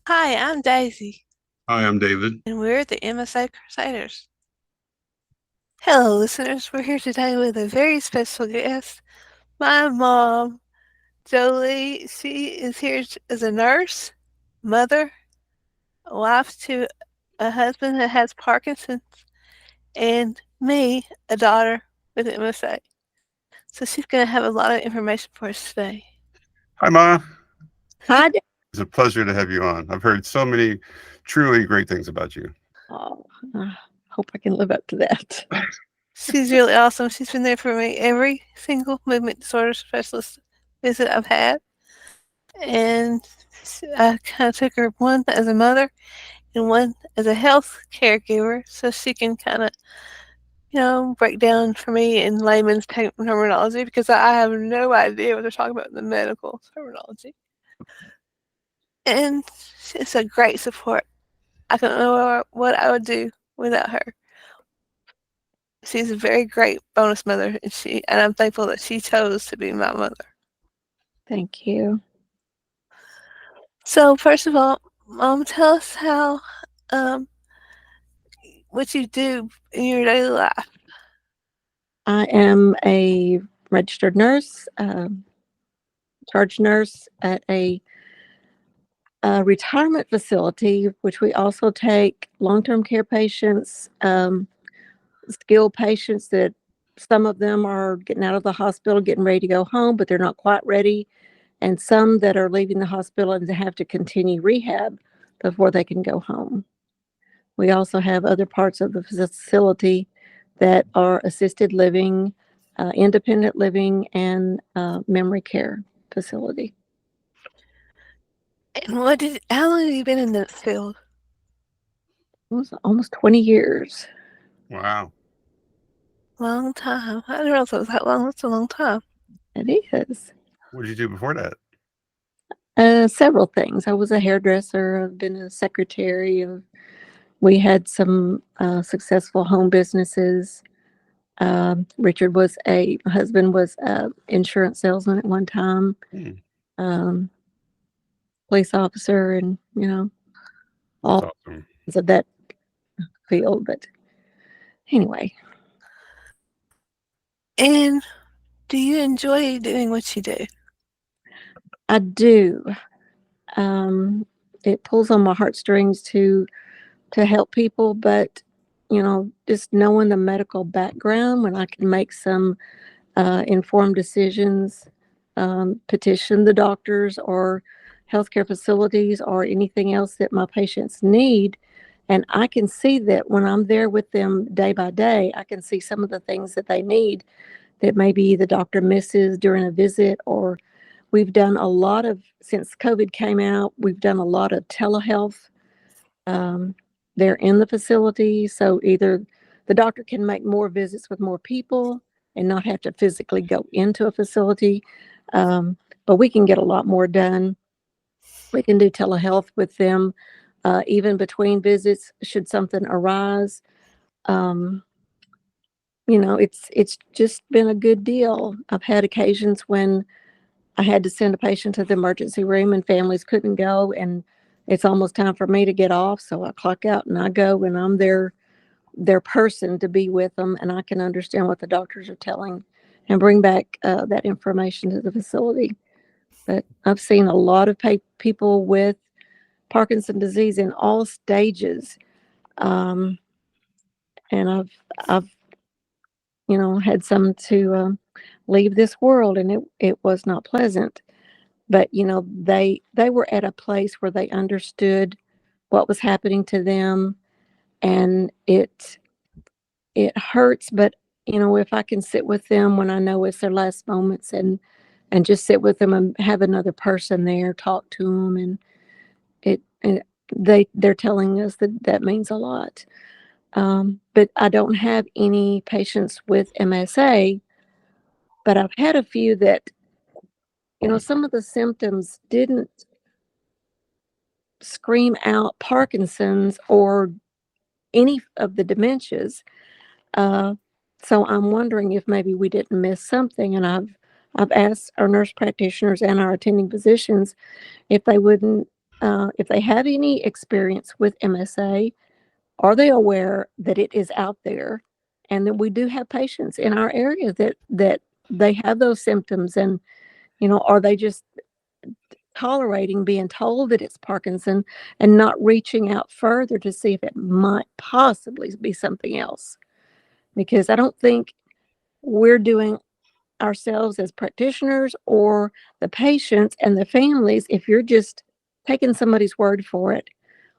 Hi, I'm Daisy, Hi, I'm David. and we're the MSA Crusaders. Hello, listeners. We're here today with a very special guest, my mom, Jolie. She is here as a nurse, mother, wife to a husband that has Parkinson's, and me, a daughter with MSA. So she's going to have a lot of information for us today. Hi, Ma. Hi, Dan. It's a pleasure to have you on. I've heard so many truly great things about you. Oh, I hope I can live up to that. She's really awesome. She's been there for me every single movement disorder specialist visit I've had. And I kind of took her one as a mother and one as a health caregiver, so she can kind of, break down for me in layman's terminology because I have no idea what they're talking about in the medical terminology. And it's a great support. I don't know what I would do without her. She's a very great bonus mother, and I'm thankful that she chose to be my mother. Thank you. So first of all, Mom, tell us how um, what you do in your daily life. I am a registered nurse, charge nurse at a retirement facility, which we also take long term care patients, skilled patients that some of them are getting out of the hospital, getting ready to go home, but they're not quite ready, and some that are leaving the hospital and they have to continue rehab before they can go home. We also have other parts of the facility that are assisted living, independent living, and memory care facility. And how long have you been in this field? It was almost 20 years. Wow. Long time. I didn't realize it was that long. That's a long time. It is. What did you do before that? Several things. I was a hairdresser. I've been a secretary. We had some successful home businesses. Richard my husband was a insurance salesman at one time. Hmm, Um, Police officer, and that's all awesome. of that field. But anyway, And do you enjoy doing what you do? I do. Um, it pulls on my heartstrings to help people, but just knowing the medical background when I can make some informed decisions, petition the doctors or healthcare facilities or anything else that my patients need. And I can see that when I'm there with them day by day, I can see some of the things that they need that maybe the doctor misses during a visit. Or we've done a lot of, since COVID came out, we've done a lot of telehealth. Um, they're in the facility, so either the doctor can make more visits with more people and not have to physically go into a facility, um, but we can get a lot more done. We can do telehealth with them, even between visits, should something arise. Um, it's just been a good deal. I've had occasions when I had to send a patient to the emergency room and families couldn't go, and it's almost time for me to get off, so I clock out and I go, and I'm their person to be with them, and I can understand what the doctors are telling and bring back that information to the facility. But I've seen a lot of people with Parkinson disease in all stages, um, and I've had some to leave this world, and it was not pleasant. But they were at a place where they understood what was happening to them, and it hurts. But if I can sit with them when I know it's their last moments, and just sit with them and have another person there, talk to them, and they're telling us that that means a lot. But I don't have any patients with MSA, but I've had a few that some of the symptoms didn't scream out Parkinson's or any of the dementias. Uh, so I'm wondering if maybe we didn't miss something. And I've asked our nurse practitioners and our attending physicians if they wouldn't if they have any experience with MSA, are they aware that it is out there and that we do have patients in our area that they have those symptoms? And, are they just tolerating being told that it's Parkinson and not reaching out further to see if it might possibly be something else? Because I don't think we're doing ourselves as practitioners or the patients and the families if you're just taking somebody's word for it.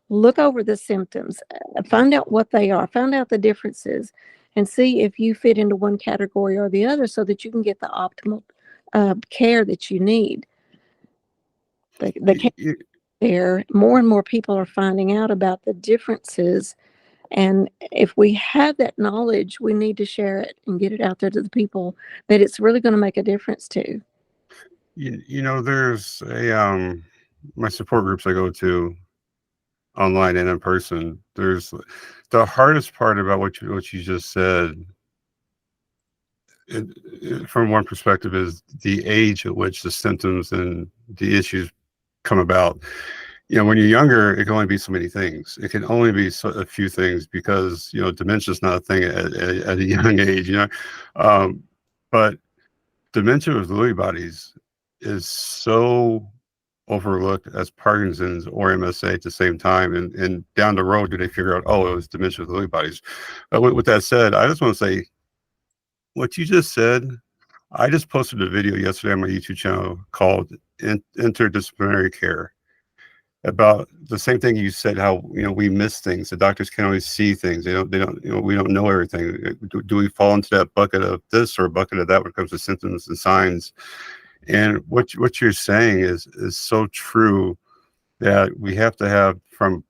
Look over the symptoms, find out what they are, find out the differences, and see if you fit into one category or the other so that you can get the optimal care that you need. The care there, more and more people are finding out about the differences. And if we have that knowledge, we need to share it and get it out there to the people that it's really going to make a difference to. There's my support groups I go to online and in person. There's the hardest part about what you just said. From one perspective, is the age at which the symptoms and the issues come about. When you're younger, it can only be so many things. It can only be a few things because dementia is not a thing at a young age. But dementia with Lewy bodies is so overlooked as Parkinson's or MSA at the same time, and down the road do they figure out, oh, it was dementia with Lewy bodies. But with that said, I just want to say what you just said. I just posted a video yesterday on my YouTube channel called Interdisciplinary Care, about the same thing you said, how we miss things. The doctors can't always see things. They don't we don't know everything. Do we fall into that bucket of this or a bucket of that when it comes to symptoms and signs? And what you're saying is so true, that we have to have from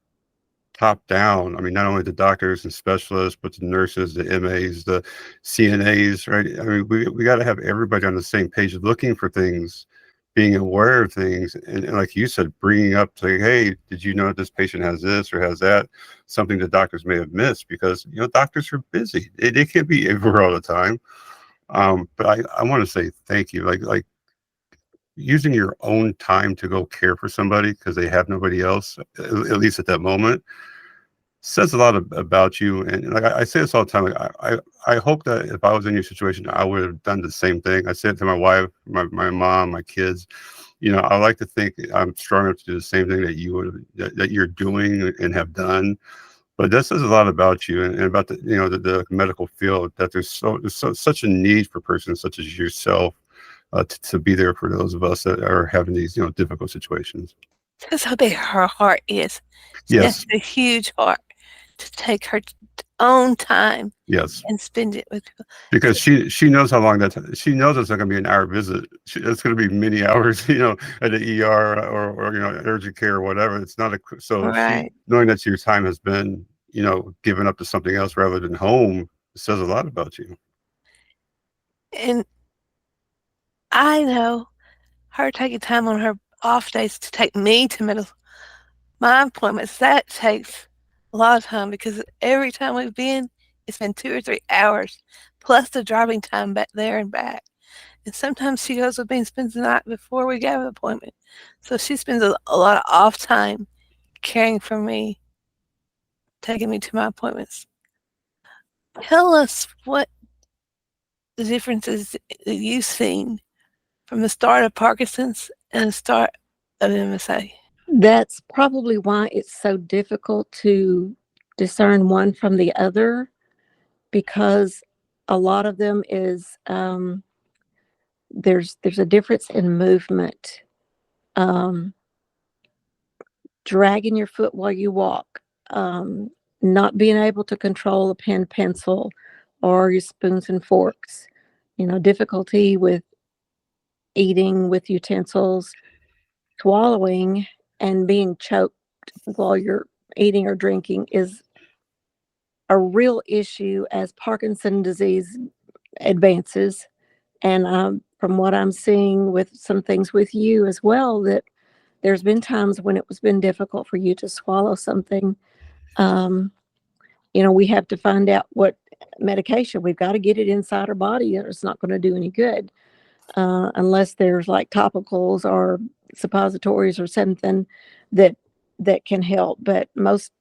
top down. I mean, not only the doctors and specialists, but the nurses, the MAs, the CNAs, right? I mean, we got to have everybody on the same page, looking for things, being aware of things, and like you said, bringing up, saying, hey, did you know this patient has this or has that? Something that doctors may have missed, because doctors are busy. They can't be everywhere all the time. But I want to say thank you. Like using your own time to go care for somebody because they have nobody else, at least at that moment, says a lot about you. And like I say this all the time, like I hope that if I was in your situation, I would have done the same thing. I say it to my wife, my mom, my kids. I like to think I'm strong enough to do the same thing that you would, that you're doing and have done. But that says a lot about you, and about the medical field, that there's such a need for persons such as yourself to be there for those of us that are having these difficult situations. That's how big her heart is. She has Yes, a huge heart to take her own time yes. and spend it with people. Because she knows how long she knows it's not going to be an hour visit. It's going to be many hours, at the ER or urgent care or whatever. It's not so she, Right. knowing that your time has been given up to something else rather than home, says a lot about you. And I know her taking time on her off days to take me to my appointments, that takes a lot of time, because every time we've been, it's been 2 or 3 hours, plus the driving time back there and back. And sometimes she goes with me and spends the night before we go to the appointment. So she spends a lot of off time caring for me, taking me to my appointments. Tell us what the differences that you've seen from the start of Parkinson's and the start of MSA. That's probably why it's so difficult to discern one from the other, because a lot of them is there's a difference in movement, um, dragging your foot while you walk, not being able to control a pen, pencil, or your spoons and forks, difficulty with eating with utensils, swallowing, and being choked while you're eating or drinking is a real issue as Parkinson's disease advances. And from what I'm seeing with some things with you as well, that there's been times when been difficult for you to swallow something. Um, we have to find out what medication. We've got to get it inside our body, or it's not going to do any good. unless there's like topicals or suppositories or something that can help. But most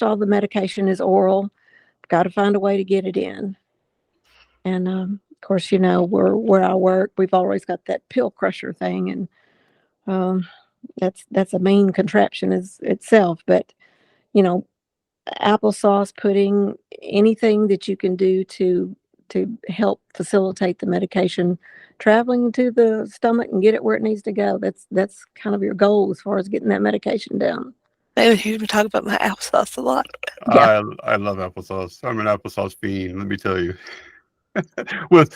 all the medication is oral. Got to find a way to get it in. And of course, where I work, we've always got that pill crusher thing, and um, that's a mean contraption as itself. But you know, applesauce pudding, anything that you can do to help facilitate the medication traveling to the stomach and get it where it needs to go. That's kind of your goal as far as getting that medication down. They would hear me talk about my applesauce a lot. Yeah. I love applesauce. I'm an applesauce fiend. Let me tell you, with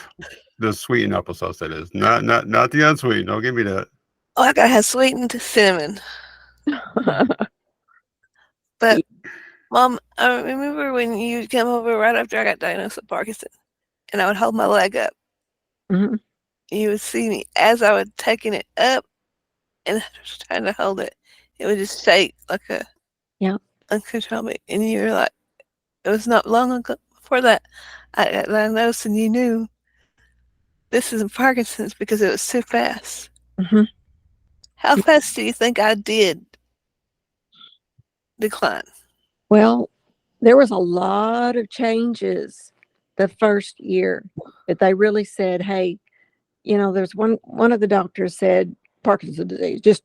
the sweetened applesauce, that is, not the unsweetened. Don't give me that. Oh, I gotta have sweetened cinnamon. But Mom, I remember when you came over right after I got diagnosed with Parkinson, and I would hold my leg up. Mhm. You would see me as I was taking it up and just trying to hold it. It would just shake like a Yeah. uncontrollably, and you were like, it was not long ago before that I got diagnosed, and you knew this is Parkinson's because it was too fast. Mhm. How fast do you think I did decline? Well, there was a lot of changes the first year that they really said, "Hey, there's one of the doctors said Parkinson's disease. Just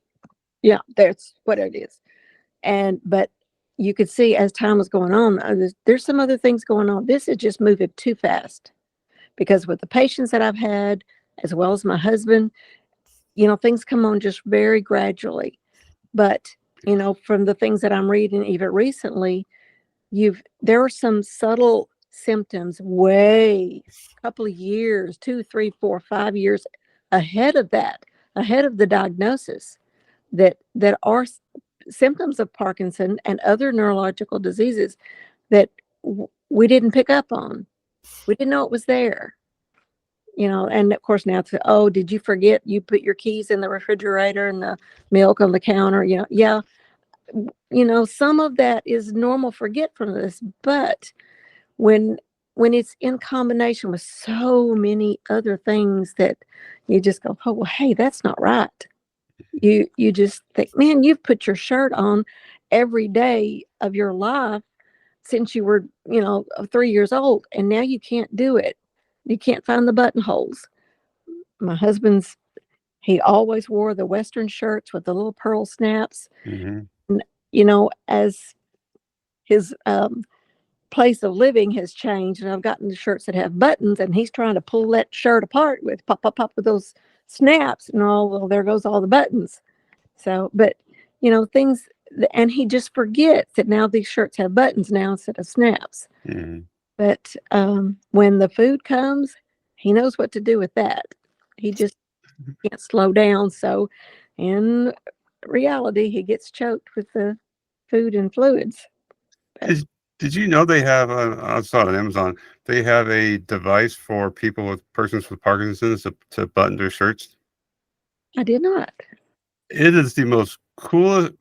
yeah, that's what it is." But you could see as time was going on, there's some other things going on. This is just moving too fast because with the patients that I've had, as well as my husband, things come on just very gradually. But from the things that I'm reading, even recently, there are some subtle symptoms way a couple of years, 2, 3, 4, 5 years ahead of the diagnosis that are symptoms of Parkinson and other neurological diseases that we didn't pick up on. We didn't know it was there. And of course now it's, oh, did you forget you put your keys in the refrigerator and the milk on the counter? Yeah, some of that is normal forgetfulness, but when it's in combination with so many other things that you just go, oh, well, hey, that's not right. You just think, man, you've put your shirt on every day of your life since you were 3 years old, and now you can't do it. You can't find the buttonholes. My husband's he always wore the Western shirts with the little pearl snaps. Hmm. And, as his place of living has changed, and I've gotten the shirts that have buttons, and he's trying to pull that shirt apart with pop, pop, pop with those snaps. And oh, well, there goes all the buttons. So, but things, and he just forgets that now these shirts have buttons now instead of snaps. Hmm. But when the food comes, he knows what to do with that. He just can't slow down. So, in reality, he gets choked with the food and fluids. But Did you know they have? I saw it on Amazon. They have a device for persons with Parkinson's to button their shirts. I did not. It is the most coolest.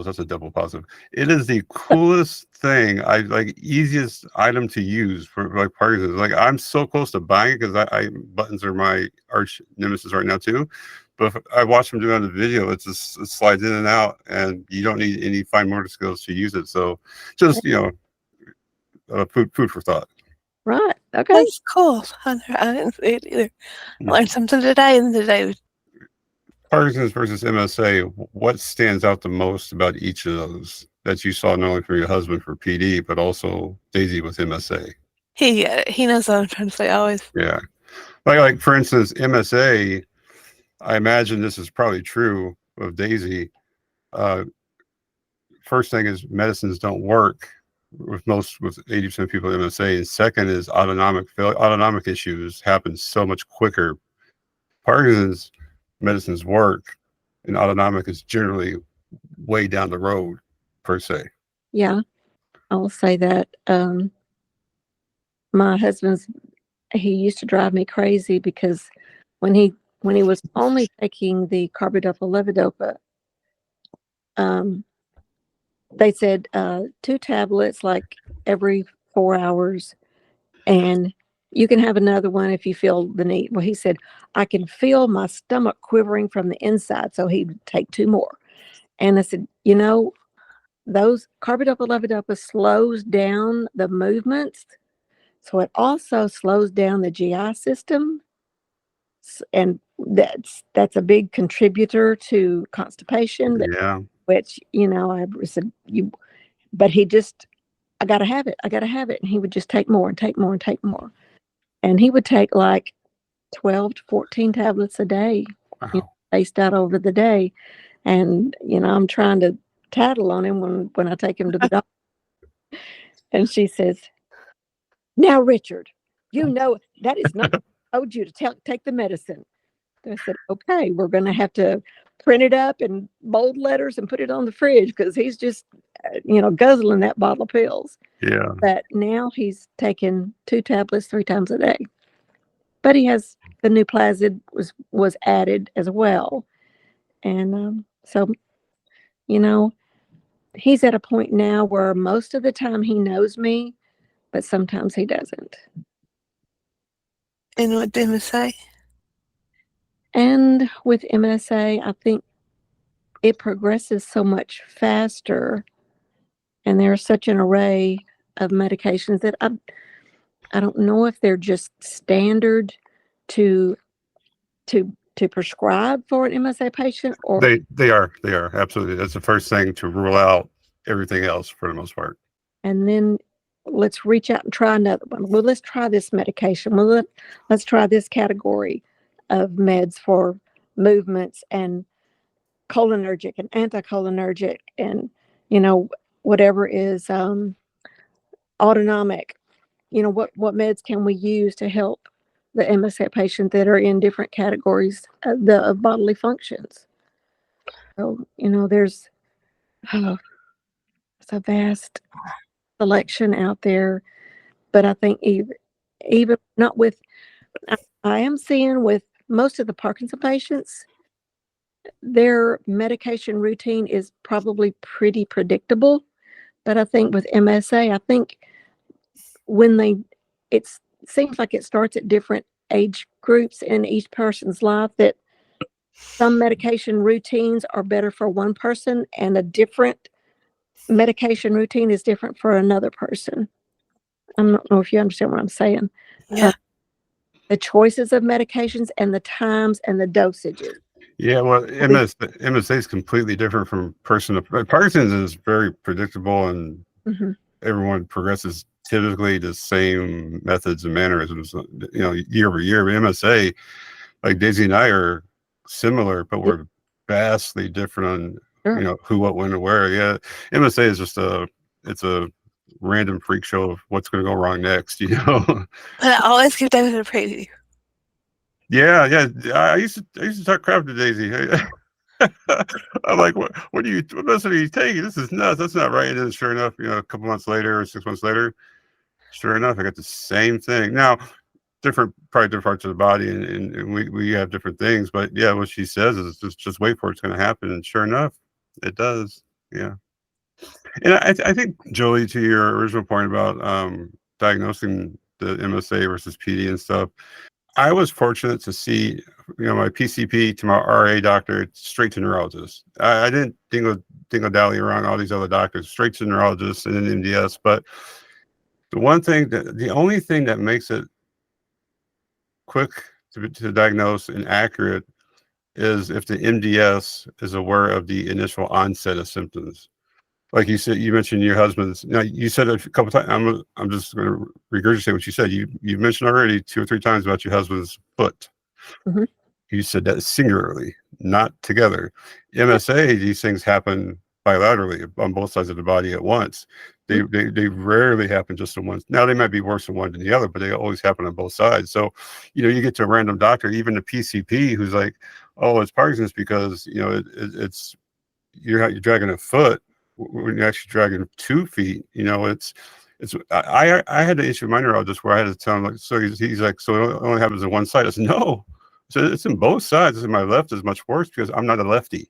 That's a double positive. It is the coolest thing. I like easiest item to use for like Parkinson's. Like I'm so close to buying it because I buttons are my arch nemesis right now too. But if I watch them do it on the video. It slides in and out, and you don't need any fine motor skills to use it. So just food for thought. Right. Okay. That's cool. I didn't see it either. I learned something today, and today was Parkinson's versus MSA, what stands out the most about each of those that you saw not only from your husband for PD, but also Daisy with MSA? he got it. He knows what I'm trying to say always. Yeah. Like for instance, MSA, I imagine this is probably true of Daisy. Uh, First thing is medicines don't work with 80% of people with MSA. And second is autonomic issues happen so much quicker. Parkinson's medicines work, and autonomic is generally way down the road, per se. Yeah, I will say that. My he used to drive me crazy because when he was only taking the carbidopa levodopa, um, they said 2 tablets like every 4 hours, and You can have another one if you feel the need. Well, he said, I can feel my stomach quivering from the inside. So he'd take 2 more. And I said, those carbidopa levodopa slows down the movements. So it also slows down the GI system. And that's a big contributor to constipation, Yeah. which, I said, but he just, I got to have it. I got to have it. And he would just take more and take more and take more. And he would take like 12 to 14 tablets a day, Wow. spaced out over the day. And, I'm trying to tattle on him when I take him to the doctor. And she says, now, Richard, that is not what I told you to take the medicine. I said, okay, we're going to have to print it up in bold letters and put it on the fridge because he's just, guzzling that bottle of pills. Yeah. But now he's taking 2 tablets 3 times a day. But he has the Nuplazid was added as well. And so, he's at a point now where most of the time he knows me, but sometimes he doesn't. And what did MSA? And with MSA, I think it progresses so much faster, and there's such an array of medications that I don't know if they're just standard to prescribe for an MSA patient, or They are absolutely. That's the first thing to rule out everything else for the most part. and then let's reach out and try another one. Well, let's try this medication. Well, let's try this category of meds for movements and cholinergic and anticholinergic and whatever is autonomic. What meds can we use to help the MSA patient that are in different categories of bodily functions? So there's it's a vast selection out there, but I think even not with, I am seeing with most of the Parkinson patients, their medication routine is probably pretty predictable. But I think with MSA, I think it seems like it starts at different age groups in each person's life, that some medication routines are better for one person and a different medication routine is different for another person. I don't know if you understand what I'm saying. Yeah. The choices of medications and the times and the dosages. Yeah, well, MSA is completely different from person to Parkinson's is very predictable, and everyone progresses typically the same methods and mannerisms, year over year. But MSA, like Daisy and I, are similar, but we're vastly different on who, what, when, and where. Yeah, MSA is just it's a random freak show of what's going to go wrong next. But I always give David a preview. Yeah. I used to talk crap to Daisy. I'm like, what medicine are you taking? This is nuts. That's not right. And then sure enough, a couple months later or 6 months later, sure enough, I got the same thing. Now, probably different parts of the body, and we have different things. But yeah, what she says is just wait for it. It's going to happen. And sure enough, it does. Yeah. And I think, Jolie, to your original point about diagnosing the MSA versus PD and stuff, I was fortunate to see, my PCP to my RA doctor straight to neurologist. I didn't dingle dally around all these other doctors, straight to neurologist and then MDS. But the only thing that makes it quick to diagnose and accurate is if the MDS is aware of the initial onset of symptoms. Like you said, you mentioned your husband's. Now you said it a couple times. I'm just going to regurgitate what you said. You mentioned already 2 or 3 times about your husband's foot. Mm-hmm. You said that singularly, not together. MSA, these things happen bilaterally on both sides of the body at once. They rarely happen just on one. Now they might be worse in one than the other, but they always happen on both sides. So, you get to a random doctor, even the PCP, who's like, "Oh, it's Parkinson's because it's you're dragging a foot." When you're actually dragging 2 feet, I had the issue with my neurologist where I had to tell him, like, so he's like, so it only happens on one side. I said, no, so it's in both sides. I said, my left is much worse because I'm not a lefty,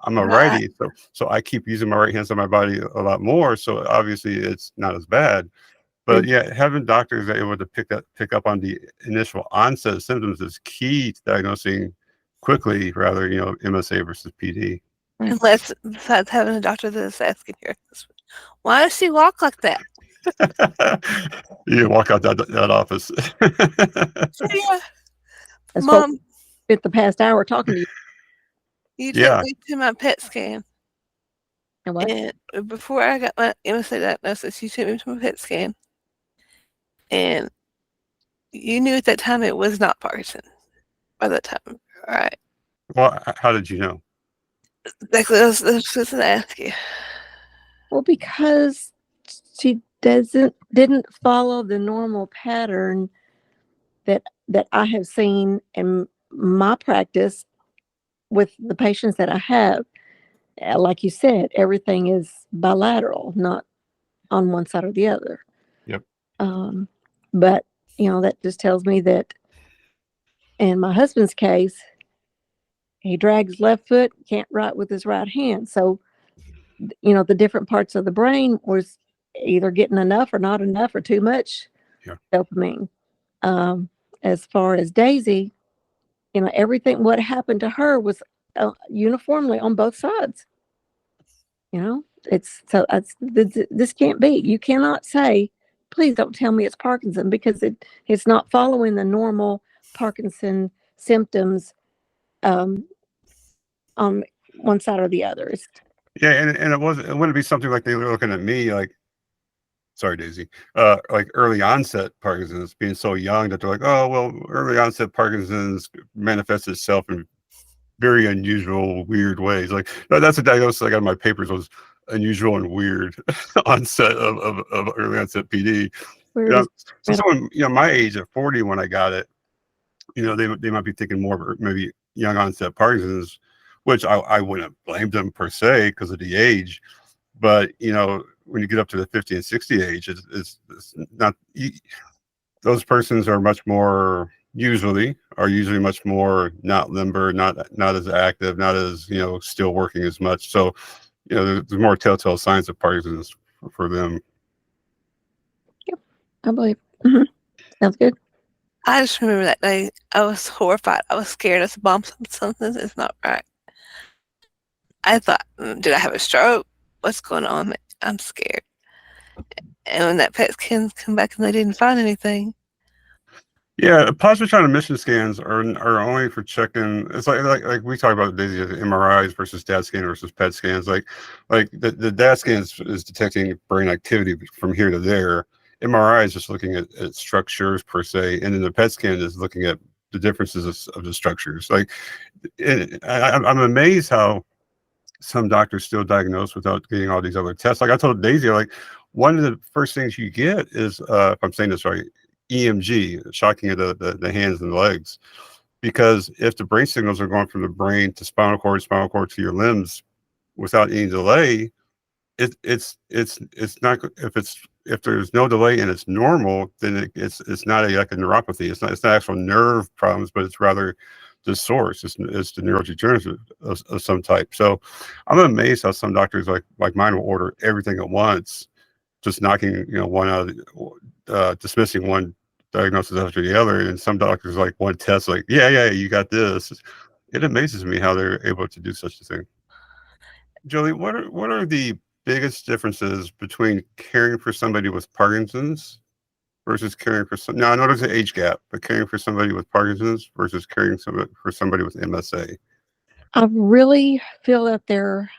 I'm a righty. So I keep using my right hand on my body a lot more. So obviously it's not as bad. But yeah, having doctors that are able to pick up on the initial onset of symptoms is key to diagnosing quickly, rather, MSA versus PD. Unless, besides having a doctor that's asking your husband, why does she walk like that? You walk out that office. So, yeah, That's what Mom, we spent the past hour talking to you. you took Yeah. me to my PET scan. And what? And before I got my MSA diagnosis, you took me to my PET scan. And you knew at that time it was not Parkinson by that time, right? Well, how did you know? Exactly. That's what I was going to ask you. Well, because she didn't follow the normal pattern that I have seen in my practice with the patients that I have. Like you said, everything is bilateral, not on one side or the other. Yep. But that just tells me that in my husband's case, he drags left foot, can't write with his right hand. So, the different parts of the brain was either getting enough or not enough or too much dopamine. As far as Daisy, everything what happened to her was uniformly on both sides. This can't be. You cannot say, please don't tell me it's Parkinson, because it's not following the normal Parkinson symptoms on one side or the other. Yeah, and it wouldn't be something like they were looking at me like, sorry, Daisy, like early onset Parkinson's, being so young that they're like, oh, well, early onset Parkinson's manifests itself in very unusual, weird ways. Like, that's a diagnosis I got in my papers, was unusual and weird onset of early onset PD. So someone, my age at 40 when I got it, they might be thinking more of maybe young onset Parkinson's, which I wouldn't blame them per se because of the age. But, when you get up to the 50 and 60 age, it's not, those persons are usually much more not limber, not as active, not as, still working as much. So, there's more telltale signs of Parkinson's for them. Yep, I believe. Mm-hmm. Sounds good. I just remember that day. I was horrified. I was scared. I said, Mom, something is not right. I thought, did I have a stroke? What's going on? I'm scared. And when that PET scan come back and they didn't find anything. Yeah, positron emission scans are only for checking. It's like we talk about Daisy, MRIs versus DAT scan versus PET scans. Like the DAT scan is detecting brain activity from here to there. MRI is just looking at structures per se, and then the PET scan is looking at the differences of the structures. Like, I'm amazed how some doctors still diagnose without getting all these other tests. Like I told Daisy, like one of the first things you get is, if I'm saying this right, EMG, shocking of the hands and the legs, because if the brain signals are going from the brain to spinal cord to your limbs without any delay, it's not, if there's no delay and it's normal, then it's not like a neuropathy. It's not actual nerve problems, but it's rather the source. It's the neurodegenerative of some type. So I'm amazed how some doctors like mine will order everything at once, just knocking one out of dismissing one diagnosis after the other, and some doctors like one test, like yeah, you got this. It amazes me how they're able to do such a thing. Jolie, what are the biggest differences between caring for somebody with Parkinson's versus caring for some? Now I know there's an age gap, but caring for somebody with Parkinson's versus caring for somebody with MSA. I really feel that they're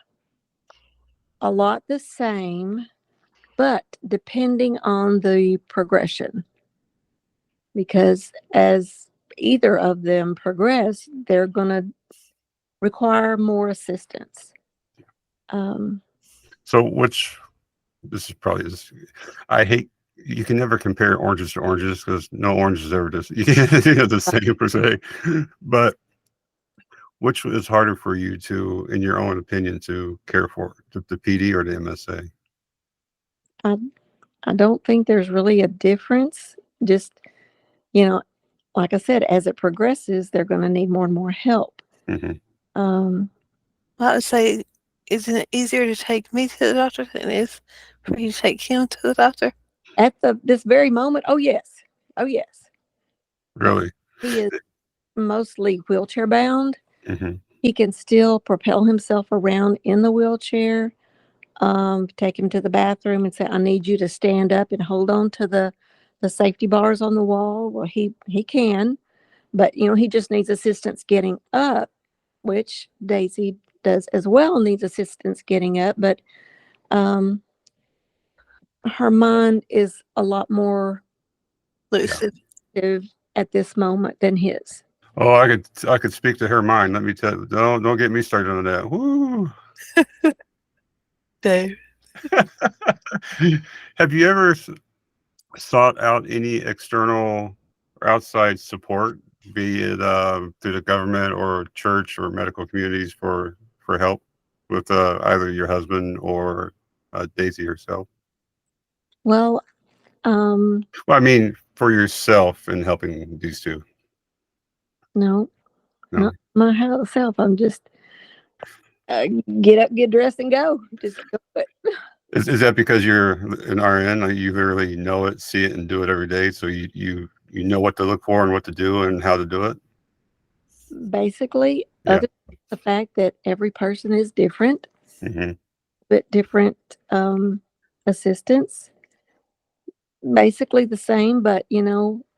a lot the same, but depending on the progression, because as either of them progress, they're going to require more assistance. So this is probably, I hate, you can never compare oranges to oranges because no orange is ever just the same per se. But which is harder for you to, in your own opinion, to care for, the PD or the MSA? I don't think there's really a difference. Just, like I said, as it progresses, they're going to need more and more help. Mm-hmm. Well, I would say, isn't it easier to take me to the doctor than it is for you to take him to the doctor? At this very moment, oh yes, oh yes. But Really? he is mostly wheelchair bound. Hmm. He can still propel himself around in the wheelchair. Take him to the bathroom and say, "I need you to stand up and hold on to the safety bars on the wall." Well, he can, but he just needs assistance getting up, which Daisy does as well. Needs assistance getting up, but um, her mind is a lot more Yeah. Lucid. active at this moment than his. Oh, I could speak to her mind. Let me tell you. Don't get me started on that. Woo. Dave. Have you ever sought out any external or outside support, be it through the government or church or medical communities for help with either your husband or Daisy herself? Well, um, Well, I mean, for yourself in helping these two. no, No, not myself. I'm just uh, get up, get dressed, and go. Just go. But is that because you're an RN? Like you literally know it, see it, and do it every day, so you know what to look for and what to do and how to do it. basically, Yeah. other than the fact that every person is different, Hmm. but different assistants, basically the same. But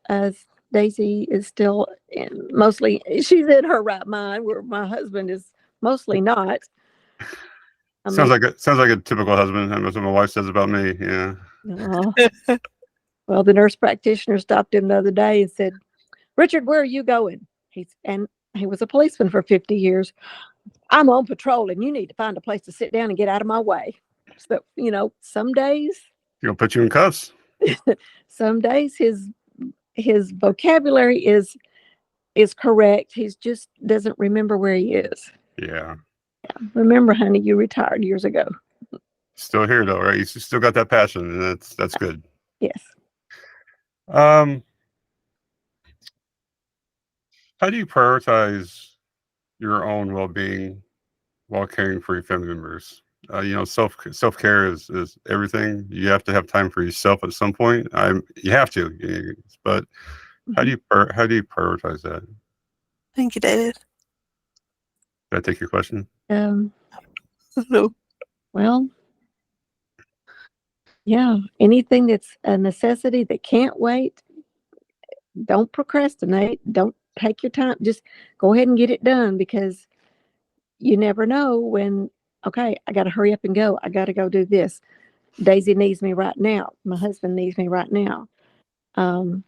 as Daisy is still mostly, she's in her right mind, where my husband is mostly not. I Sounds mean, like a typical husband. That's what my wife says about me. Yeah. uh, well, the nurse practitioner stopped him the other day and said, "Richard, where are you going?" He was a policeman for 50 years. "I'm on patrol and you need to find a place to sit down and get out of my way." So, some days, He'll put you in cuffs. some days his vocabulary is correct. He's just doesn't remember where he is. Yeah. Remember, honey, you retired years ago. Still here though, right? You still got that passion, and that's good. Yes. Um, how do you prioritize your own well-being while caring for your family members? Self care is everything. You have to have time for yourself at some point. You have to, but Mhm. how do you prioritize that? Thank you, David. Did I take your question? Um, No. well, yeah, anything that's a necessity that can't wait, don't procrastinate. Don't take your time. Just go ahead and get it done, because you never know when, okay, I got to hurry up and go. I got to go do this. Daisy needs me right now. My husband needs me right now. Um,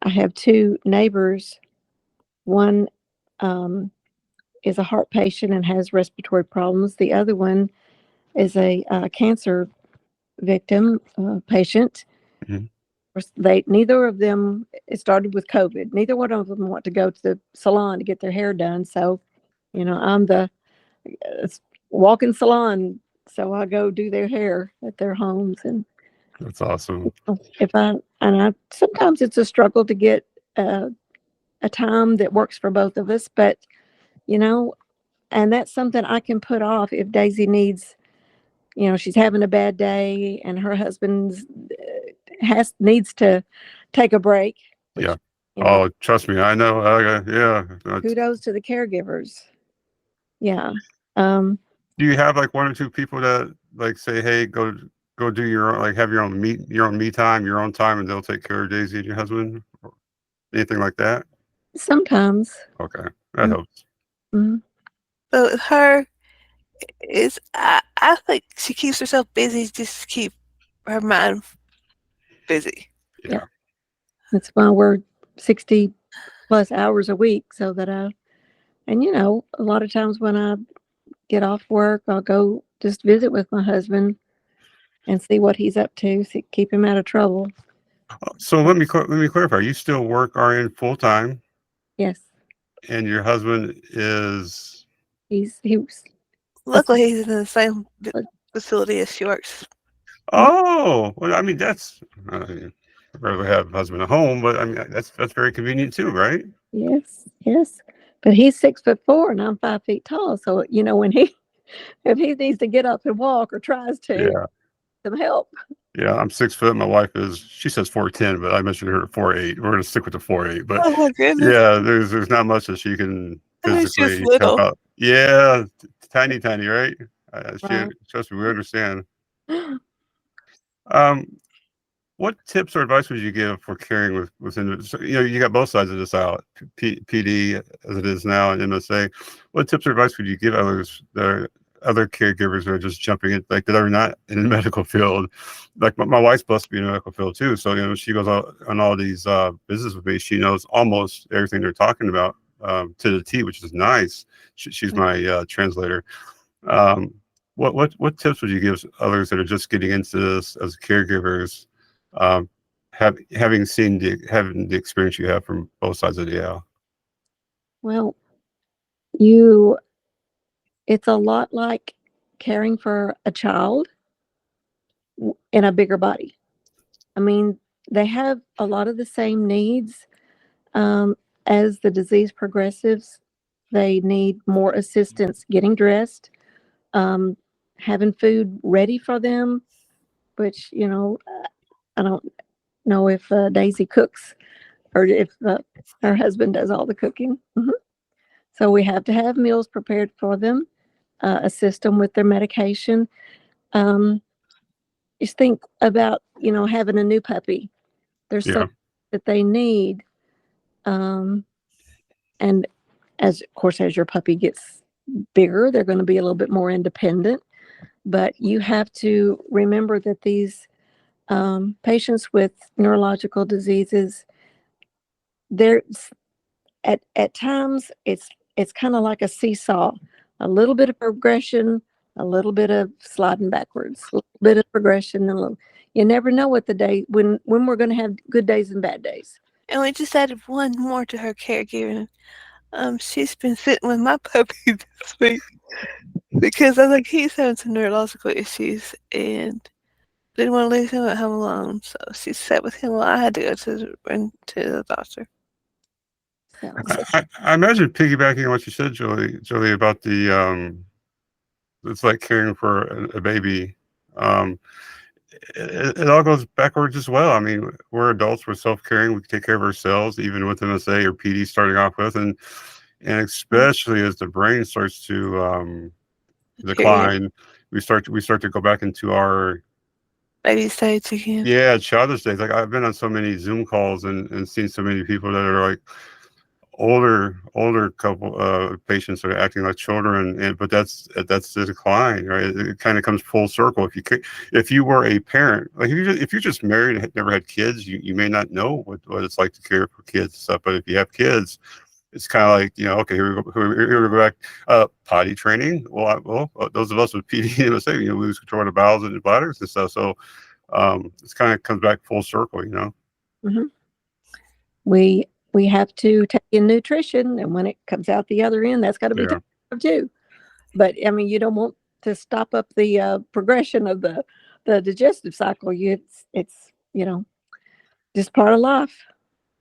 I have two neighbors. One um, is a heart patient and has respiratory problems. The other one is a cancer victim patient. Mhm. They neither of them. It started with COVID. Neither one of them want to go to the salon to get their hair done. So, I'm the uh, walk-in salon. So I go do their hair at their homes, and That's awesome. if I and I sometimes it's a struggle to get uh, a time that works for both of us, but you know, and that's something I can put off if Daisy needs. She's having a bad day, and her husband's has needs to take a break, which Yeah. you know, Oh, trust me, I know. Yeah. kudos to the caregivers. Yeah. Um, Do you have like one or two people that like say, "Hey, go do your own, like have your own me time, your own time," and they'll take care of Daisy and your husband, or anything like that? Sometimes. Okay, that helps. Mhm. But with her, I think she keeps herself busy just to keep her mind busy. Yeah. Yeah. That's why we're 60 plus hours a week, so that and a lot of times when I get off work, I'll go just visit with my husband and see what he's up to, keep him out of trouble. So let me clarify. You still work RN full time, Yes. and your husband is He was a, Luckily, he's in the same facility as she works. oh well. I mean that's I'd rather have a husband at home, but I mean that's very convenient too, right? yes, yes. But he's 6'4" and I'm 5 feet tall. So, when he if he needs to get up and walk or tries to, Yeah. some help. Yeah, I'm 6 foot. My wife she says 4'10", but I mentioned her at 4'8". We're gonna stick with the 4'8". But Oh my goodness. yeah, there's not much that she can Oh, it's just physically help little. out. Yeah, tiny, tiny, right? Right. Trust me, we understand. Um, what tips or advice would you give for caring within? So, you got both sides of this out, PD as it is now, and MSA. What tips or advice would you give others that are other caregivers that are just jumping in, like that are not in the medical field? Like my wife's supposed to be in the medical field too, so she goes on all these visits with me. She knows almost everything they're talking about to the T, which is nice. She's my translator. Um, what tips would you give others that are just getting into this as caregivers, um, having having the experience you have from both sides of the aisle? Well, you it's a lot like caring for a child in a bigger body. I mean, they have a lot of the same needs. Um, as the disease progresses, they need more assistance getting dressed, um, having food ready for them, which, I don't know if Daisy cooks or if her husband does all the cooking. So we have to have meals prepared for them, assist them with their medication. Um, just think about, having a new puppy. There's so Yeah, much that they need. Um, and of course, as your puppy gets bigger, they're going to be a little bit more independent. But you have to remember that these patients with neurological diseases, there's at times it's kind of like a seesaw, a little bit of progression, a little bit of sliding backwards, a little bit of progression, and a little. You never know what the day when we're going to have good days and bad days. And we just added one more to her caregiving. She's been sitting with my puppy this week because I think he's having some neurological issues and didn't want to leave him at home alone. So she sat with him while I had to go to the doctor. So I imagine piggybacking on what you said, Jolie, about it's like caring for a baby. Um, it all goes backwards as well. I mean, we're adults, we're self-caring, we can take care of ourselves, even with MSA or PD starting off with, and especially as the brain starts to Period. decline, we start to go back into our Baby stage again. childish days. Like I've been on so many Zoom calls and seen so many people that are like older couple patients are acting like children, but that's the decline, right? It kind of comes full circle. If you were a parent, like if you're just married and never had kids, you may not know what it's like to care for kids and stuff. But if you have kids, it's kind of like, okay, here we go back. Potty training. Those of us with PD and MSA, lose control of the bowels and the bladders and stuff. So it's kind of comes back full circle. mhm. We have to take in nutrition, and when it comes out the other end, that's got to be Yeah. taken care of too. But I mean, you don't want to stop up the progression of the digestive cycle. It's just part of life.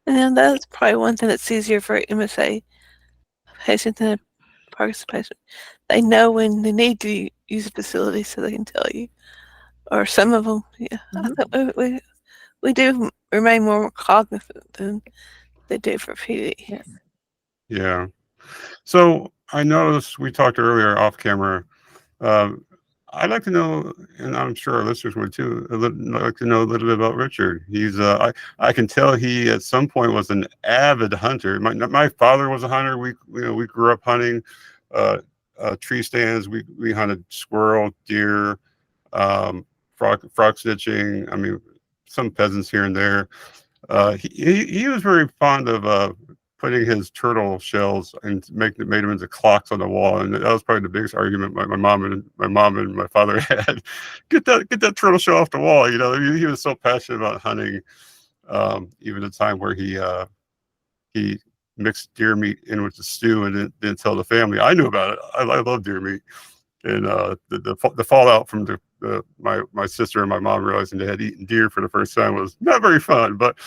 And that's probably one thing that's easier for MSA patients than a Parkinson patient. They know when they need to use a facility so they can tell you. Or some of them, yeah. I Mhm. think we do remain more cognizant than they do for PD. Yes. Yeah. So I noticed we talked earlier off camera. Um, I'd like to know, and I'm sure our listeners would too, like to know a little bit about Richard. I can tell he at some point was an avid hunter. My father was a hunter. We grew up hunting uh, tree stands. We hunted squirrel, deer, um, frog stitching. I mean, some pheasants here and there. He was very fond of putting his turtle shells and made them into clocks on the wall, and that was probably the biggest argument my mom and my father had. Get that turtle shell off the wall. He was so passionate about hunting. Even a time where he mixed deer meat in with the stew and didn't tell the family. I knew about it. I love deer meat, and the fallout from my sister and my mom realizing they had eaten deer for the first time was not very fun. But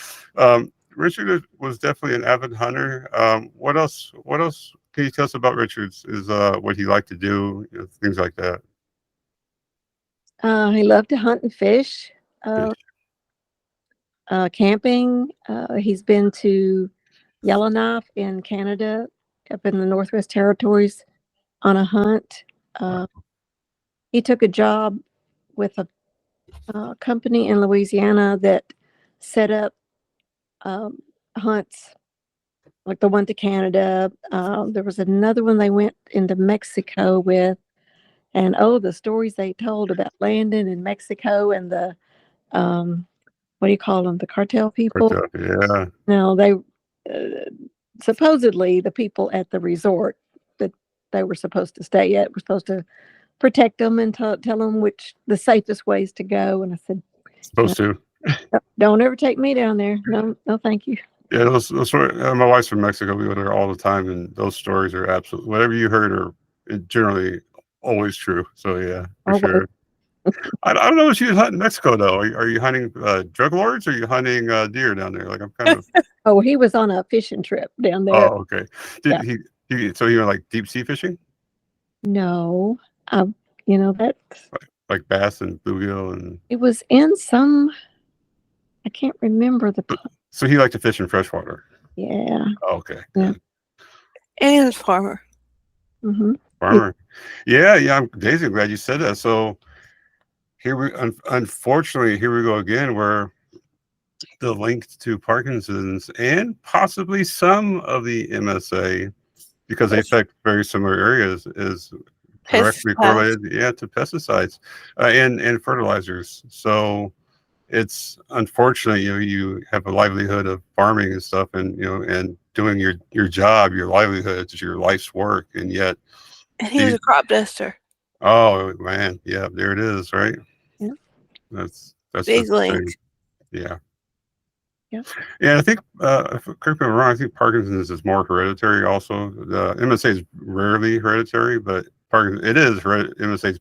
Richard was definitely an avid hunter. What else? What else can you tell us about Richard's? Is what he liked to do, things like that. He loved to hunt and fish, Fish. camping. He's been to Yellowknife in Canada, up in the Northwest Territories on a hunt. Wow. He took a job with a company in Louisiana that set up hunts, like the one to Canada. There was another one they went into Mexico with, and oh, the stories they told about landing in Mexico and the what do you call them? The cartel people. Yeah. No, they supposedly the people at the resort that they were supposed to stay at were supposed to protect them and tell them which the safest ways to go. And I said, Supposed to. don't ever take me down there. No, no, thank you. Yeah, those my wife's from Mexico. We go there all the time, and those stories are absolutely whatever you heard are generally always true. So yeah, for Always. sure. I don't know what you hunt in Mexico though. Are you hunting drug lords or are you hunting deer down there? Like I'm kind of. Oh, he was on a fishing trip down there. Oh, okay. Did so you went like deep sea fishing? No, I, you know, that Like bass and bluegill and. it was in some, I can't remember the, So he liked to fish in freshwater. yeah. Oh, okay. Yeah. And farmer. Mm-hmm. Farmer. Yeah. I'm Daisy. I'm glad you said that. So here unfortunately, here we go again, where the link to Parkinson's and possibly some of the MSA, because they affect very similar areas, is directly correlated, to pesticides and fertilizers. So it's unfortunate, you have a livelihood of farming and stuff, and and doing your job, your livelihood, it's your life's work, and yet. And he was a crop duster. Oh man, yeah, there it is, right? Yeah. That's big link. Yeah. Yeah. Yeah, I think if correct me if I'm wrong, I think Parkinson's is more hereditary also. The MSA is rarely hereditary, but it is MSA is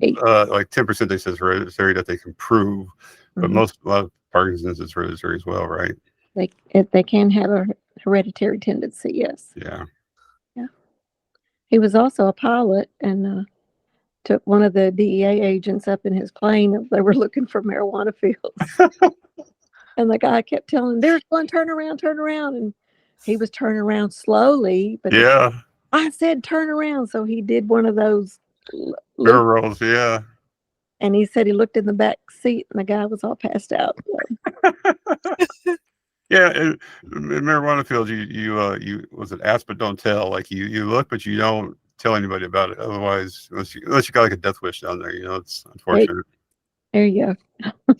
like 10% they says hereditary that they can prove, but a lot of Parkinson's is hereditary as well, right? They can have a hereditary tendency, yes. Yeah. Yeah. He was also a pilot and took one of the DEA agents up in his plane. They were looking for marijuana fields. And the guy kept telling him, "There's one, turn around. And he was turning around slowly. But I said, turn around. So he did one of those barrel rolls, yeah. And he said he looked in the back seat and the guy was all passed out. Yeah, in marijuana fields, you was it ask but don't tell. Like you look, but you don't tell anybody about it. Otherwise, unless you got like a death wish down there, it's unfortunate. There you go.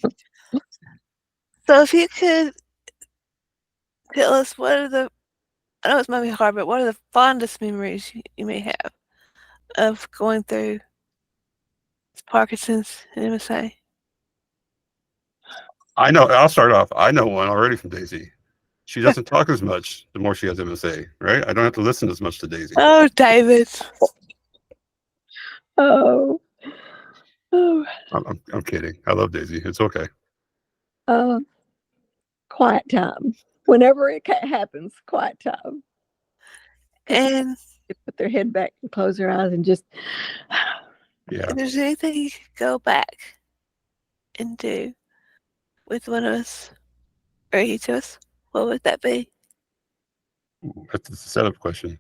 So if you could tell us I know it's might be hard, but what are the fondest memories you may have of going through Parkinson's and MSA? I know. I'll start off. I know one already from Daisy. She doesn't talk as much the more she has MSA, right? I don't have to listen as much to Daisy. Oh, David. Oh. I'm kidding. I love Daisy. It's okay. Quiet time. Whenever it happens, quiet time. And they put their head back and close their eyes and just. Yeah. If there's anything you could go back and do with one of us or each of us, what would that be? That's a setup question.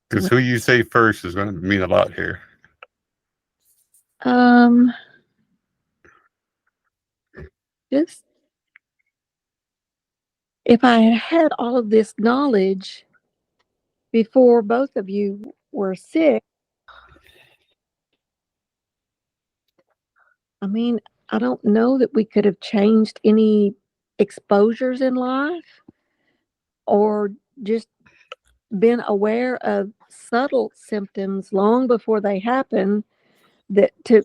Because who you say first is going to mean a lot here. Just if I had all of this knowledge before both of you were sick, I mean, I don't know that we could have changed any exposures in life or just been aware of subtle symptoms long before they happen that to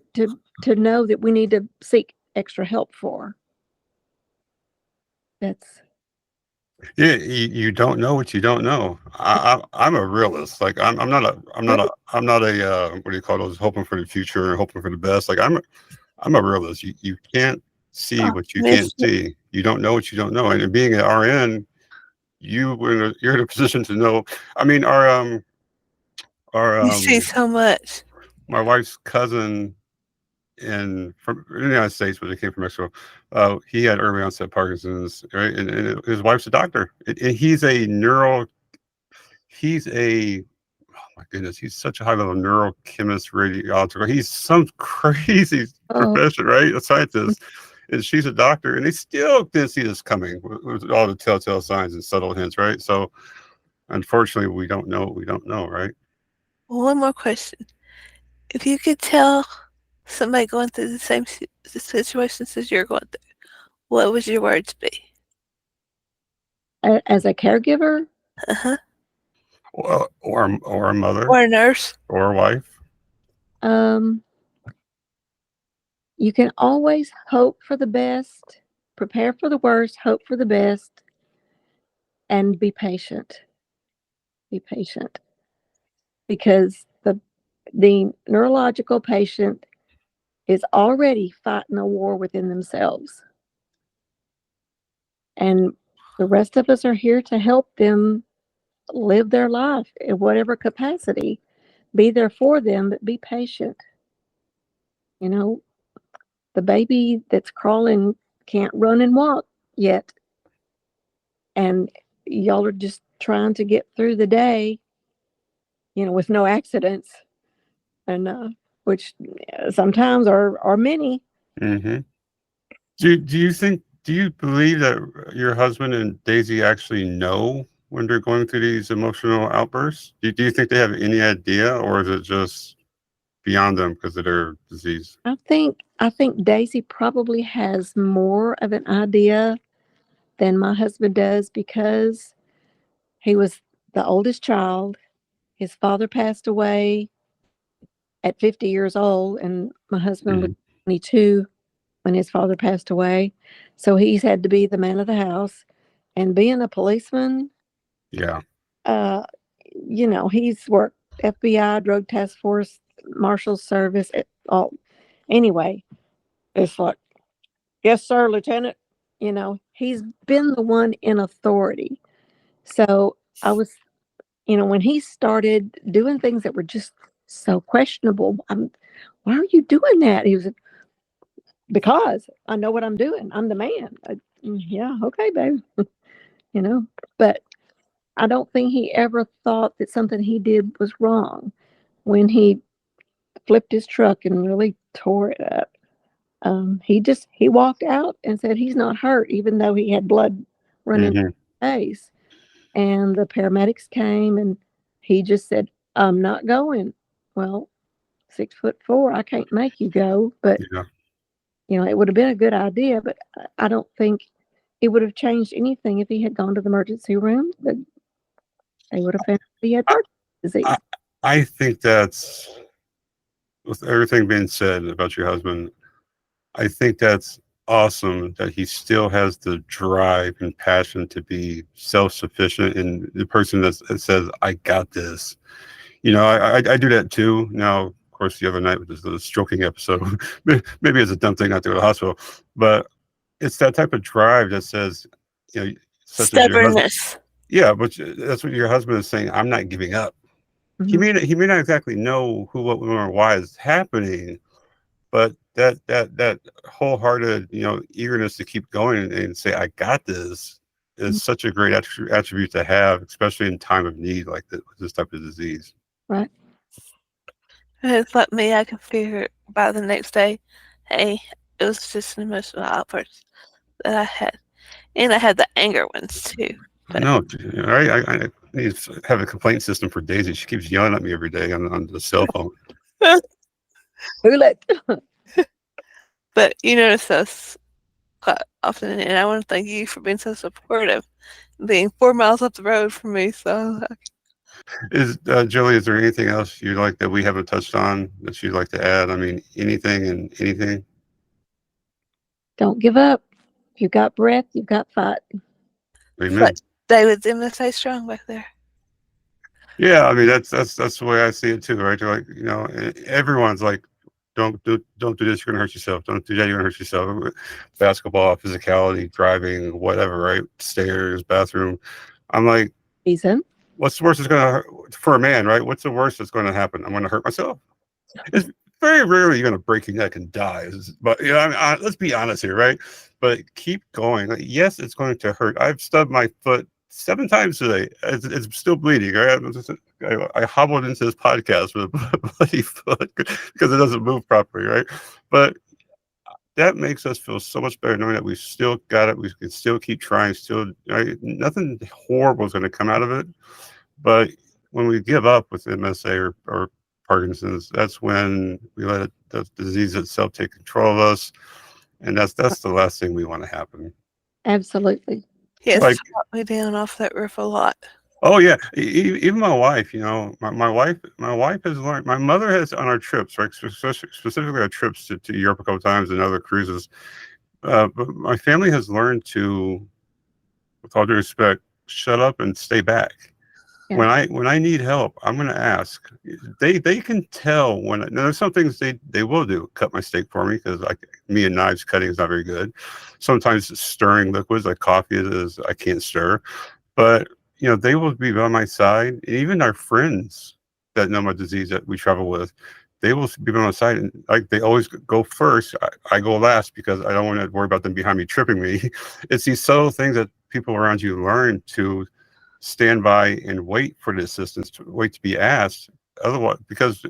know that we need to seek extra help for. That's you don't know what you don't know. I'm a realist. Like I'm not a what do you call those, hoping for the future and hoping for the best. Like I'm a realist. You can't see what you can't see. You don't know what you don't know. And being an RN, you're in a position to know. I mean, our you see so much. my wife's cousin from the United States, but they came from Mexico. He had early onset Parkinson's, right? And his wife's a doctor, and he's a oh my goodness, he's such a high level neurochemist, radiologist. He's some crazy Oh, profession, right? A scientist, and she's a doctor, and they still didn't see this coming with all the telltale signs and subtle hints, right? So unfortunately, we don't know what we don't know, right? One more question. If you could tell somebody going through the same situations as you're going through, what would your words be? as a caregiver, Uh-huh. Or a mother Or a nurse? or a wife. um, you can always hope for the best, prepare for the worst, hope for the best, and be patient. Be patient because the neurological patient is already fighting a war within themselves. And the rest of us are here to help them live their life in whatever capacity. Be there for them, but be patient. You know, the baby that's crawling can't run and walk yet. And y'all are just trying to get through the day, with no accidents, and which sometimes are many. Mm-hmm. Do you believe that your husband and Daisy actually know when they're going through these emotional outbursts? Do you think they have any idea, or is it just beyond them because of their disease? I think Daisy probably has more of an idea than my husband does because he was the oldest child. His father passed away at 50 years old, and my husband was Hmm. 22 when his father passed away. So he's had to be the man of the house. And being a policeman, Yeah. uh, he's worked FBI, Drug Task Force, Marshal Service, all. Anyway, it's like, yes, sir, Lieutenant. He's been the one in authority. So I was, when he started doing things that were just so questionable, why are you doing that? He was like, because I know what I'm doing. I'm the man. Yeah, okay, babe. you know, but I don't think he ever thought that something he did was wrong when he flipped his truck and really tore it up. He walked out and said he's not hurt, even though he had blood running Hmm. down his face. And the paramedics came, and he just said, "I'm not going." Well, 6'4", I can't make you go, but Yeah. it would have been a good idea. But I don't think it would have changed anything if he had gone to the emergency room. But they would have found he had I, Parkinson's I, disease. I think that's, with everything being said about your husband, I think that's awesome that he still has the drive and passion to be self-sufficient and the person that says, I got this. I do that too. Now, of course, the other night with the stroking episode, maybe it's a dumb thing not to go to the hospital, but it's that type of drive that says, you know, such as your husband. Stubbornness. Yeah, but that's what your husband is saying. I'm not giving up. Mhm. He may not exactly know who, what, when, or why is happening, but that wholehearted, eagerness to keep going and say, I got this, is such a great attribute to have, especially in time of need like this type of disease. Right. It's like me, I can figure by the next day, hey, it was just an emotional outburst that I had. And I had the anger ones too. I But know. I need to have a complaint system for Daisy. She keeps yelling at me every day on the cell phone. Who let? but you notice us quite often, and I want to thank you for being so supportive, being 4 miles up the road from me. So Is Jolie? Is there anything else you'd like that we haven't touched on that you'd like to add? I mean, anything and anything. Don't give up. If you've got breath, you've got fight. it's like Amen. David's MSA strong back there. Yeah, I mean that's the way I see it too, right? They're like, everyone's like, don't do this, you're gonna hurt yourself. Don't do that, you're gonna hurt yourself. Basketball, physicality, driving, whatever, right? Stairs, bathroom. I'm like, Reason. what's the worst that's gonna for a man, right? What's the worst that's gonna happen? I'm gonna hurt myself. It's very rarely you're going to break your neck and die. But you know, let's be honest here, right? But keep going. Like, yes, it's going to hurt. I've stubbed my foot 7 times today. It's still bleeding. Right? I hobbled into this podcast with a bloody foot because it doesn't move properly, right? But that makes us feel so much better knowing that we still got it. We can still keep trying. Still, right? Nothing horrible is going to come out of it. But when we give up with MSA or Parkinson's, that's when we let the disease itself take control of us, and that's the last thing we want to happen. Absolutely. Yes, Like, knocked me down off that roof a lot. oh yeah, even my wife. You know, my wife has learned. My mother has on our trips, right? Specifically our trips to Europe a couple times and other cruises. But my family has learned to, with all due respect, shut up and stay back. Yeah. When I need help, I'm going to ask. They can tell when. Now there's some things they will do. Cut my steak for me because me and knives cutting is not very good. Sometimes stirring liquids like coffee is I can't stir, but you know they will be by my side. And even our friends that know my disease that we travel with, they will be by my side. And like they always go first. I go last because I don't want to worry about them behind me tripping me. It's these subtle things that people around you learn to stand by and wait for the assistance, to wait to be asked. Otherwise, because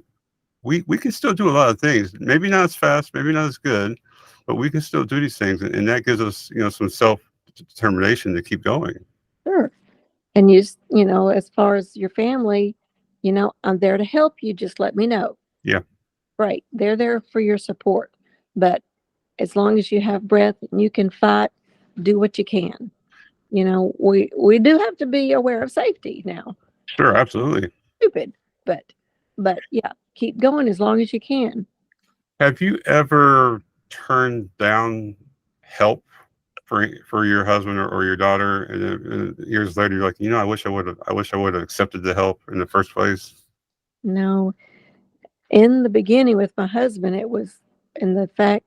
we can still do a lot of things, maybe not as fast, maybe not as good, but we can still do these things, and that gives us, you know, some self determination to keep going. Sure. And you know, as far as your family, you know, I'm there to help you. Just let me know. Yeah. Right. They're there for your support. But as long as you have breath and you can fight, do what you can. You know, we do have to be aware of safety now. Sure, absolutely. Stupid, but yeah, keep going as long as you can. Have you ever turned down help for your husband or your daughter, and then years later you're like, you know, I wish I would have accepted the help in the first place? No, in the beginning with my husband, it was in the fact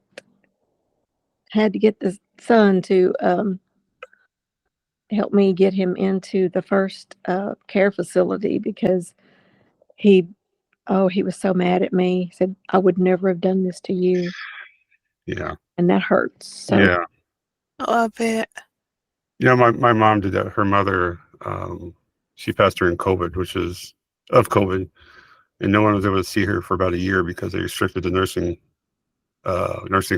had to get the son to help me get him into the first care facility because he he was so mad at me. He said I would never have done this to you, Yeah. and that hurts. So Yeah. Oh, I bet. You know, my mom did that. Her mother, she passed during COVID, which is of COVID, and no one was able to see her for about a year because they restricted the nursing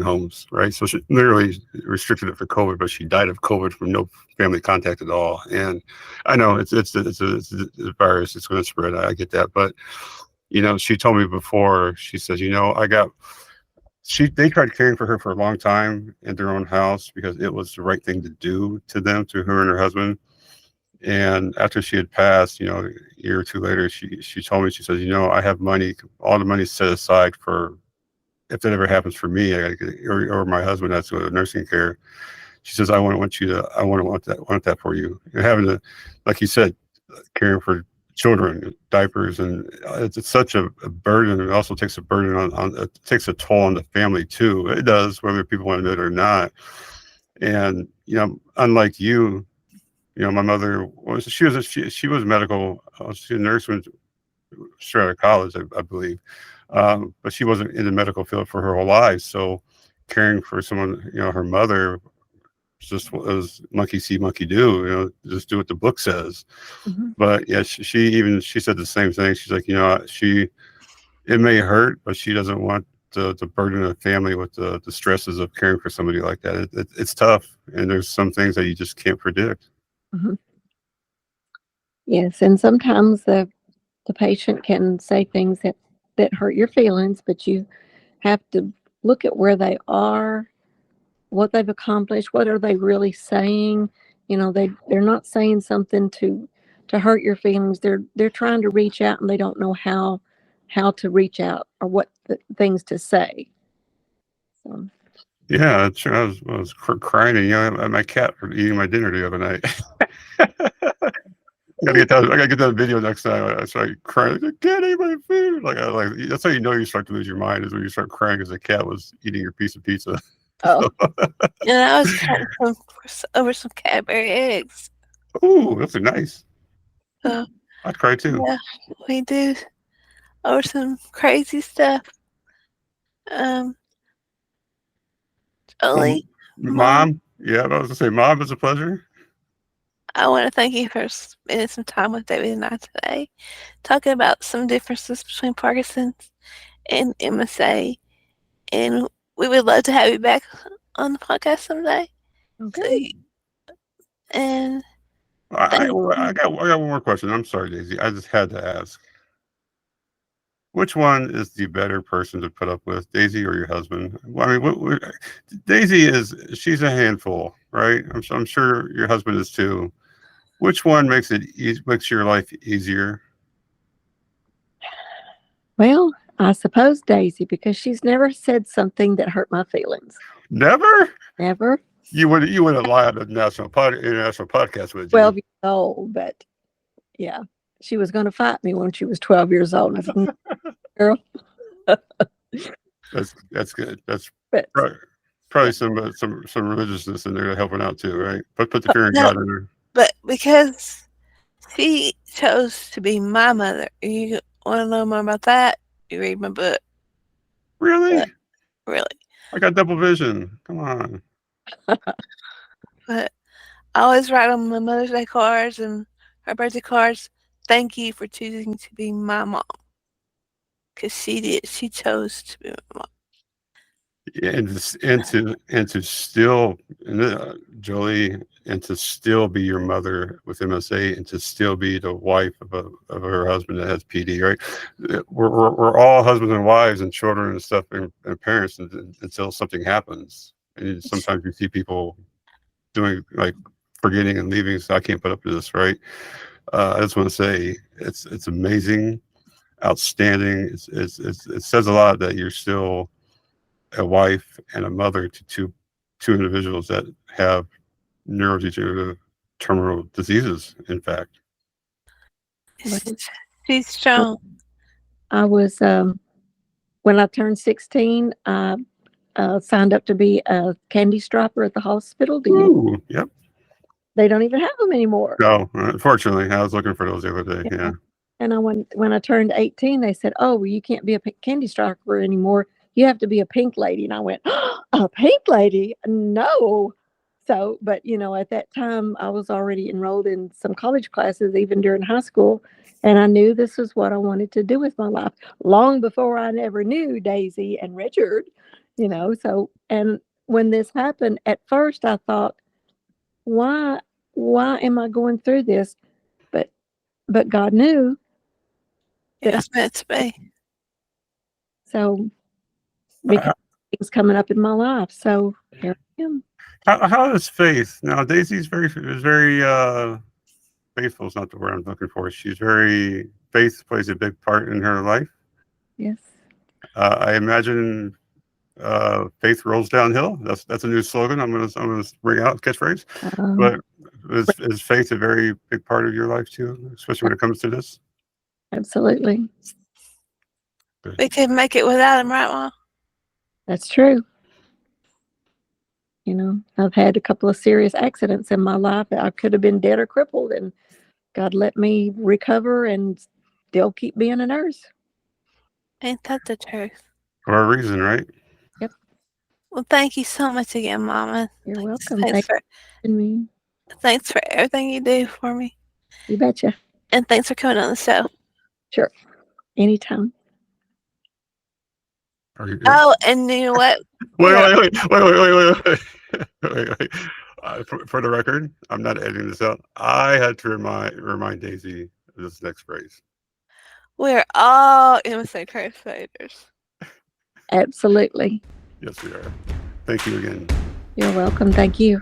homes, right? So she literally restricted it for COVID, but she died of COVID from no family contact at all. And I know it's a virus; it's going to spread. I get that, but you know, she told me before. She says, you know, they tried caring for her for a long time in their own house because it was the right thing to do to them, to her and her husband. And after she had passed, you know, a year or two later, she told me, she says, you know, I have money, all the money set aside for if that ever happens for me, or my husband has to go to nursing care. She says, I want that for you. And having to, like you said, caring for children, diapers, and it's such a burden. It also takes a burden on it takes a toll on the family too. It does, whether people want to admit it or not. And you know, unlike you know, my mother was she was medical. She was a nurse when straight out of college, I believe, but she wasn't in the medical field for her whole life. So caring for someone, you know, her mother just was monkey see, monkey do. You know, just do what the book says. mhm, But yeah, she said the same thing. She's like, you know, it may hurt, but she doesn't want to burden a family with the stresses of caring for somebody like that. It's tough, and there's some things that you just can't predict. mhm. Yes, and sometimes the patient can say things that hurt your feelings, but you have to look at where they are, what they've accomplished, what are they really saying. You know, they're not saying something to hurt your feelings. They're trying to reach out and they don't know how to reach out or what things to say. So Yeah, it's true. I was crying and yelling at my cat for eating my dinner the other night. I gotta get that video next time. I start crying. I can't eat my food. Like that's how you know you start to lose your mind is when you start crying because the cat was eating your piece of pizza. oh And I was cutting over some Cadbury eggs. Ooh, those are nice. So, I'd cry too. yeah, we do. over some crazy stuff. Well, Jolie, Mom, Mom, yeah, I was gonna say, Mom, it's a pleasure. I want to thank you for spending some time with David and I today, talking about some differences between Parkinson's and MSA. And we would love to have you back on the podcast someday. Okay. So, and I, thank I got one more question. I'm sorry, Daisy. I just had to ask. Which one is the better person to put up with, Daisy or your husband? Well, I mean, Daisy she's a handful, right? I'm sure your husband is too. Which one makes your life easier? Well, I suppose Daisy, because she's never said something that hurt my feelings. Never. Never. You wouldn't lie on the international podcast, would you? 12 years old, but yeah, she was going to fight me when she was 12 years old. I said, "No, girl." That's good. That's But probably some religiousness in there helping out too, right? But put the fear in no, God in there. but because she chose to be my mother, you want to know more about that? You read my book. Really? But, really. I got double vision. Come on. But I always write on my Mother's Day cards and her birthday cards, thank you for choosing to be my mom. Because she did. She chose to be my mom. Yeah, and to still Jolie, and to still be your mother with MSA, and to still be the wife of her husband that has PD, right? We're all husbands and wives and children and stuff and parents until something happens. And sometimes you see people doing like forgetting and leaving, so I can't put up with this, right? I just want to say it's amazing, outstanding. It says a lot that you're still a wife and a mother to two individuals that have neurodegenerative terminal diseases. In fact, She's strong. I was, when I turned 16, I signed up to be a candy striper at the hospital. ooh, yep. They don't even have them anymore. No, unfortunately, I was looking for those the other day. Yeah. And when I turned 18, they said, "Oh, well, you can't be a candy striper anymore. You have to be a pink lady." And I went, "Oh, a pink lady? No." So, but at that time I was already enrolled in some college classes, even during high school. And I knew this is what I wanted to do with my life long before I never knew Daisy and Richard, so, and when this happened, at first I thought, why am I going through this? But God knew It that. was meant to be. So, because things coming up in my life, so here I am. How is Faith now? Daisy's very faithful. Is not the word I'm looking for. Faith plays a big part in her life. Yes. I imagine faith rolls downhill. That's a new slogan. I'm gonna bring out catchphrase. But is faith a very big part of your life too, especially when it comes to this? Absolutely. Good. We couldn't make it without him, right, Mom? That's true. I've had a couple of serious accidents in my life. I could have been dead or crippled, and God let me recover and still keep being a nurse. Ain't that the truth? For a reason, right? Yep. Well, thank you so much again, Mama. You're welcome. Thanks for me. Thanks for everything you do for me. You betcha. And thanks for coming on the show. Sure. Anytime. Oh, and you know what? Wait. For the record, I'm not editing this out. I had to remind Daisy of this next phrase. We're all MSA Crusaders. Absolutely. Yes, we are. Thank you again. You're welcome. Thank you.